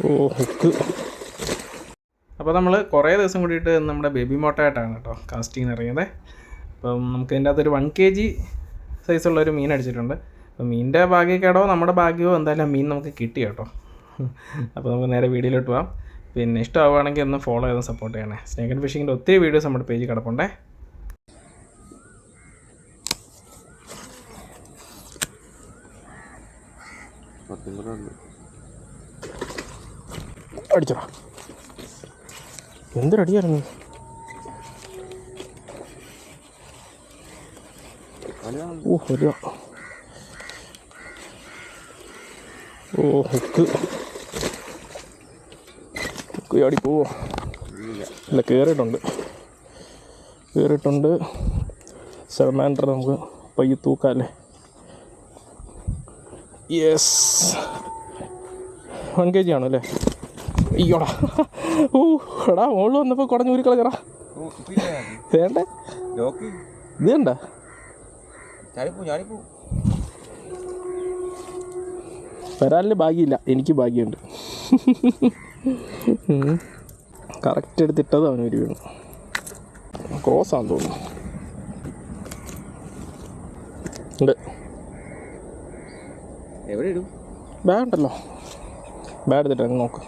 ഓ hook. അപ്പോൾ നമ്മൾ കുറേ ദിവസം കൂടിയിട്ട് നമ്മുടെ ബേബി മോട്ടയായിട്ടാണ് കേട്ടോ കാസ്റ്റിങ്ങിന് ഇറങ്ങിയത്. അപ്പം നമുക്ക് ഇതിൻ്റെ അകത്തൊരു 1 kg സൈസുള്ളൊരു മീൻ അടിച്ചിട്ടുണ്ട്. അപ്പോൾ മീനിൻ്റെ ഭാഗ്യക്കേടോ നമ്മുടെ ഭാഗ്യമോ എന്തായാലും മീൻ നമുക്ക് കിട്ടി കേട്ടോ. അപ്പോൾ നമുക്ക് നേരെ വീഡിയോയിലോട്ട് പോകാം. പിന്നെ ഇഷ്ടമാവുകയാണെങ്കിൽ ഒന്ന് ഫോളോ ചെയ്ത് സപ്പോർട്ട് ചെയ്യണേ. സ്നേക്ക് ആൻഡ് ഫിഷിങ്ങിൻ്റെ ഒത്തിരി വീഡിയോസ് നമ്മുടെ പേജിൽ കിടപ്പുണ്ടേ. അടിച്ചോ, എന്തൊരടിയായിരുന്നു. ഓ ഒരു ഓ ഹുക്ക് ചാടി പോവോ? ഇല്ല, കയറിയിട്ടുണ്ട്. സെർമാൻഡർ നമുക്ക് പയ്യെ തൂക്കാല്ലേ. യെസ്, 1 kg ആണോ അല്ലേ? അയ്യോടാ, ഓ എടാ മുകളിൽ വന്നപ്പോൾ കുടഞ്ഞ് ഊരി കളഞ്ഞടാ. വേണ്ടേ ഇത് കണ്ട വരാലിന് ഭാഗ്യമില്ല, എനിക്ക് ഭാഗ്യമുണ്ട്. കറക്റ്റ് എടുത്തിട്ടത് അവന് ഒരു വീണു. ക്രോസാന്ന് തോന്നുന്നു. ഉണ്ട്, ബാഗ് ഉണ്ടല്ലോ, ബാഗ് എടുത്തിട്ട് അങ്ങ് നോക്ക്.